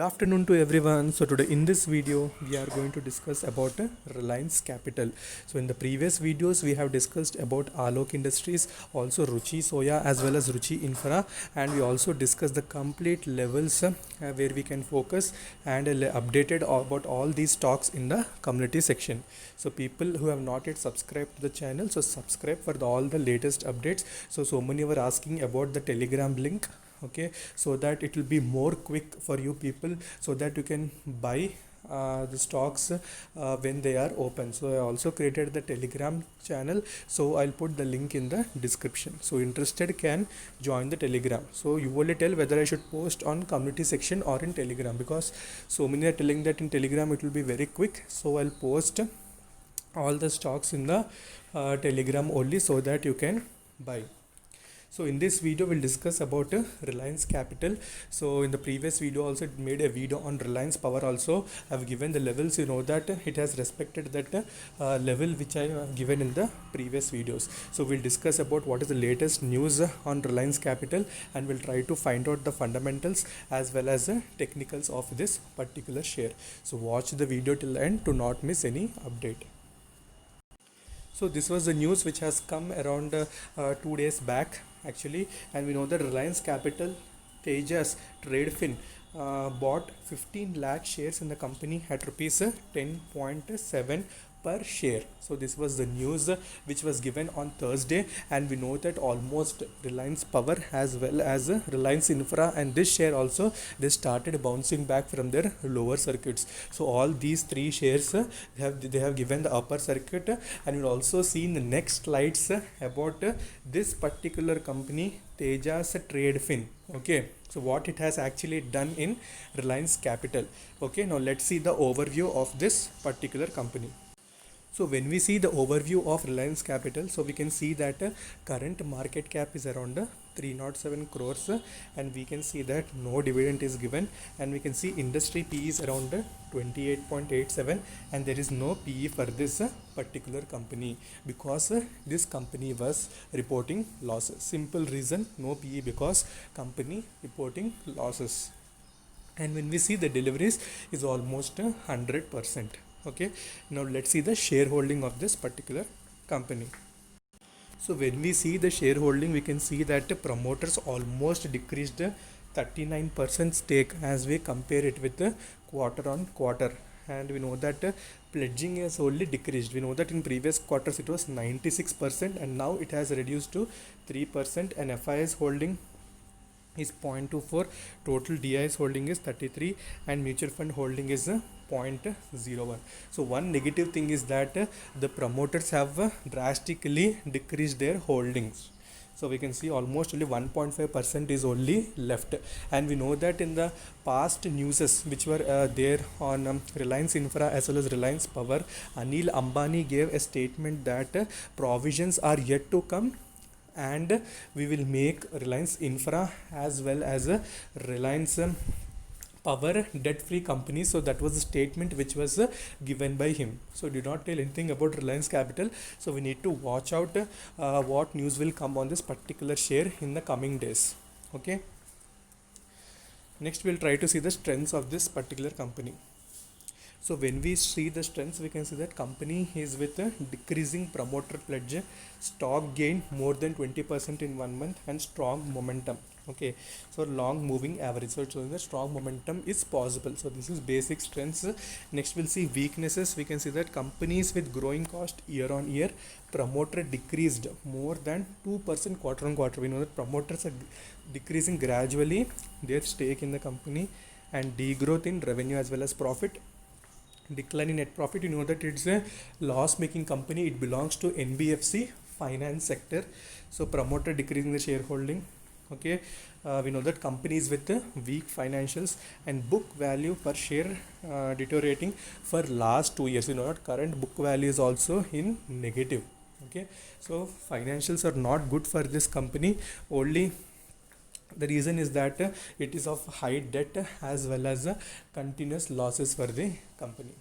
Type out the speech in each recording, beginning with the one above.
Good afternoon to everyone. So today in this video we are going to discuss about Reliance Capital. So in the previous videos we have discussed about Alok Industries, also Ruchi Soya as well as Ruchi Infra, and we also discussed the complete levels where we can focus and updated about all these stocks in the community section. So people who have not yet subscribed to the channel, so subscribe for all the latest updates. So many were asking about the Telegram link, okay, so that it will be more quick for you people, so that you can buy the stocks when they are open. So I also created the Telegram channel, so I'll put the link in the description, so interested can join the Telegram. So you only tell whether I should post on community section or in Telegram, because so many are telling that in Telegram it will be very quick. So I'll post all the stocks in the Telegram only, so that you can buy. So in this video we'll discuss about Reliance Capital. So in the previous video also made a video on Reliance Power also. I've given the levels, you know that it has respected that level which I have given in the previous videos. So we'll discuss about what is the latest news on Reliance Capital, and we'll try to find out the fundamentals as well as the technicals of this particular share. So watch the video till the end to not miss any update. So this was the news which has come around 2 days back actually, and we know that Reliance Capital Tejas Tradefin bought 15 lakh shares in the company at rupees 10.7 per share. So this was the news which was given on Thursday, and we know that almost Reliance Power as well as Reliance Infra and this share also, they started bouncing back from their lower circuits. So all these three shares they have given the upper circuit, and you'll also see in the next slides about this particular company Tejas Tradefin. Okay, so what it has actually done in Reliance Capital. Okay, now let's see the overview of this particular company. So when we see the overview of Reliance Capital, so we can see that current market cap is around 307 crores, and we can see that no dividend is given, and we can see industry PE is around 28.87, and there is no PE for this particular company, because this company was reporting losses. Simple reason, no PE, because company reporting losses. And when we see the deliveries is almost 100%. Okay, now let's see the shareholding of this particular company. So when we see the shareholding, we can see that the promoters almost decreased 39% stake as we compare it with the quarter on quarter, and we know that pledging has only decreased. We know that in previous quarters it was 96%, and now it has reduced to 3%, and FIS holding is 0.24, total DIS holding is 33, and mutual fund holding is 0.01. So one negative thing is that the promoters have drastically decreased their holdings. So we can see almost only 1.5% is only left, and we know that in the past newses which were there on Reliance Infra as well as Reliance Power, Anil Ambani gave a statement that provisions are yet to come, and we will make Reliance Infra as well as Reliance Power debt free company. So that was the statement which was given by him. So did not tell anything about Reliance Capital. So we need to watch out what news will come on this particular share in the coming days. Okay, next we'll try to see the strengths of this particular company. So when we see the strengths, we can see that company is with a decreasing promoter pledge, stock gain more than 20% in 1 month, and strong momentum. Okay, so long moving average, so showing the strong momentum is possible. So this is basic strengths. Next we'll see weaknesses. We can see that companies with growing cost year on year, promoter decreased more than 2% quarter on quarter. We know that promoters are decreasing gradually their stake in the company, and degrowth in revenue as well as profit, decline in net profit. You know that it's a loss making company, it belongs to NBFC finance sector. So promoter decreasing the shareholding. Okay, we know that companies with weak financials, and book value per share deteriorating for last 2 years. You know that current book value is also in negative. Okay, so financials are not good for this company. Only the reason is that it is of high debt as well as continuous losses for the company.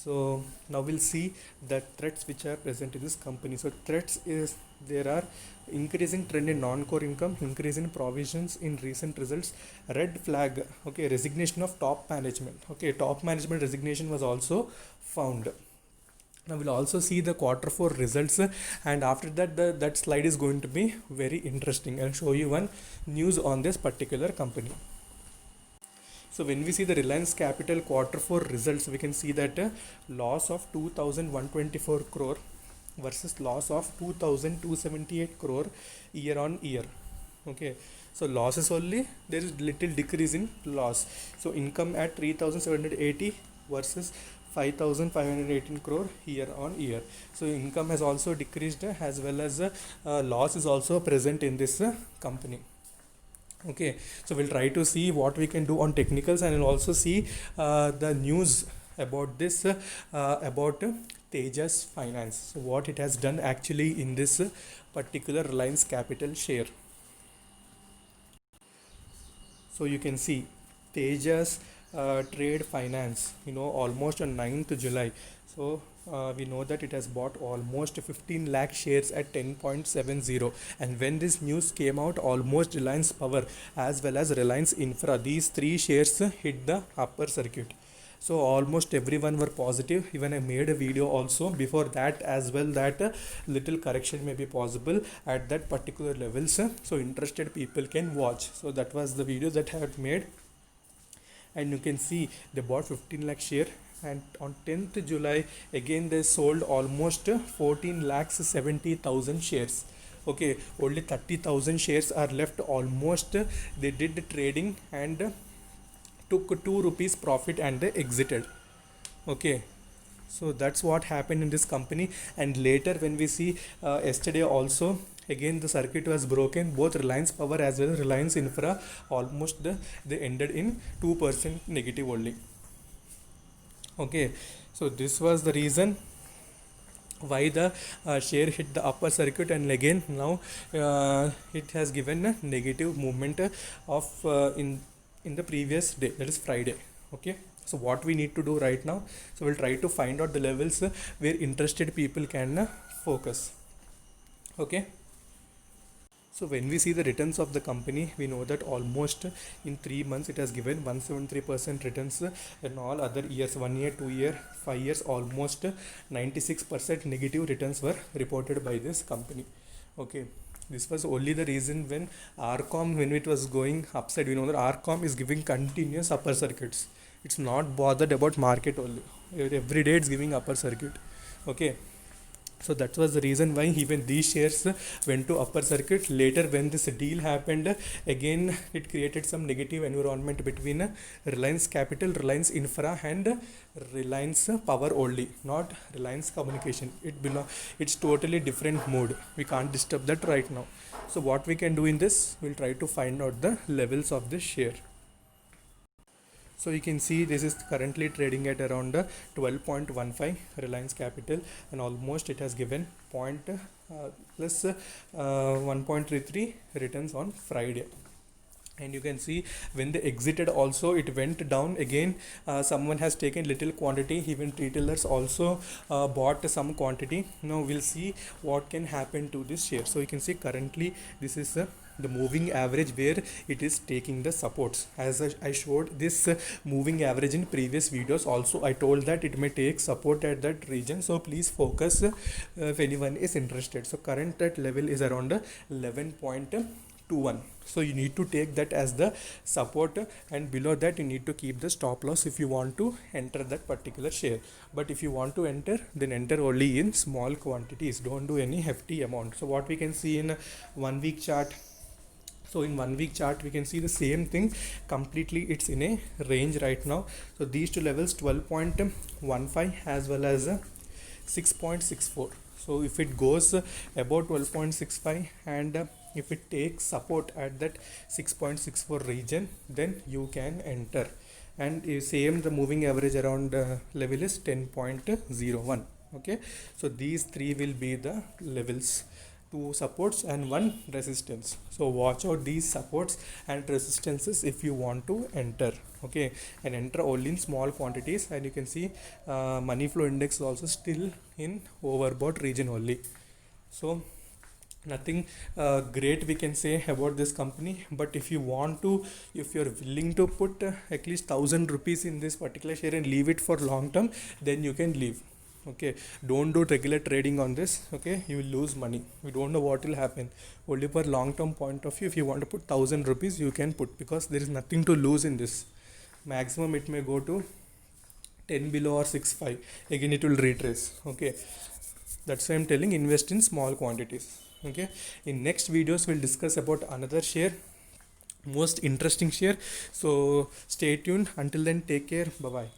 So now we'll see the threats which are present in this company. So threats is there are increasing trend in non-core income, increase in provisions in recent results, red flag, okay, resignation of top management, okay, top management resignation was also found. Now we'll also see the quarter four results, and after that that slide is going to be very interesting. I'll show you one news on this particular company. So when we see the Reliance Capital quarter four results, we can see that loss of 2,124 crore versus loss of 2,278 crore year on year. Okay, so losses only, there is little decrease in loss. So income at 3,780 versus 5,518 crore year on year. So income has also decreased, as well as loss is also present in this company. Okay, so we'll try to see what we can do on technicals, and we'll also see the news about this about Tejas Finance. So what it has done actually in this particular Reliance Capital share. So you can see Tejas Trade Finance, almost on 9th July. So we know that it has bought almost 15 lakh shares at 10.70, and when this news came out, almost Reliance Power as well as Reliance Infra, these three shares hit the upper circuit. So almost everyone were positive. Even I made a video also before that as well, that little correction may be possible at that particular levels, so interested people can watch. So that was the video that I had made, and you can see they bought 15 lakh share, and on 10th July again they sold almost 14 lakhs 70,000 shares. Okay, only 30,000 shares are left almost. They did the trading and took 2 rupees profit and they exited. Okay, so that's what happened in this company. And later when we see yesterday also, again the circuit was broken. Both Reliance Power as well as Reliance Infra almost they ended in 2% negative only. Okay, so this was the reason why the share hit the upper circuit, and again now it has given a negative movement of in the previous day, that is Friday. Okay, so what we need to do right now, so we'll try to find out the levels where interested people can focus. Okay, so when we see the returns of the company, we know that almost in 3 months it has given 173% returns, and all other years, 1 year, 2 year, 5 years, almost 96% negative returns were reported by this company. Okay, this was only the reason when RCOM, when it was going upside, we know that RCOM is giving continuous upper circuits. It's not bothered about market only. Every day it's giving upper circuit. Okay, so that was the reason why even these shares went to upper circuit. Later when this deal happened, again it created some negative environment between Reliance Capital, Reliance Infra and Reliance Power only, not Reliance Communication. It's totally different mode. We can't disturb that right now. So what we can do in this, we'll try to find out the levels of this share. So you can see this is currently trading at around 12.15 Reliance Capital, and almost it has given plus 1.33 returns on Friday. And you can see when they exited also it went down again. Someone has taken little quantity, even retailers also bought some quantity. Now we'll see what can happen to this share. So you can see currently this is the moving average where it is taking the supports. As I showed this moving average in previous videos also, I told that it may take support at that region, so please focus if anyone is interested. So current that level is around 11.21, so you need to take that as the support, and below that you need to keep the stop loss if you want to enter that particular share. But if you want to enter, then enter only in small quantities, don't do any hefty amount. So what we can see in 1 week chart, so in 1 week chart we can see the same thing completely. It's in a range right now. So these two levels, 12.15 as well as 6.64. so if it goes about 12.65 and if it takes support at that 6.64 region, then you can enter. And same the moving average around level is 10.01. okay, so these three will be the levels two supports and one resistance. So watch out these supports and resistances if you want to enter. Okay, and enter only in small quantities. And you can see money flow index is also still in overbought region only. So nothing great we can say about this company, but if you want to, if you're willing to put at least 1,000 rupees in this particular share and leave it for long term, then you can leave. Okay, don't do regular trading on this. Okay, you will lose money. We don't know what will happen. Only for long term point of view, if you want to put 1,000 rupees, you can put, because there is nothing to lose in this. Maximum it may go to 10 below or 6.5, again it will retrace. Okay, that's why I'm telling invest in small quantities. Okay, in next videos we'll discuss about another share, most interesting share. So stay tuned. Until then, take care. Bye bye.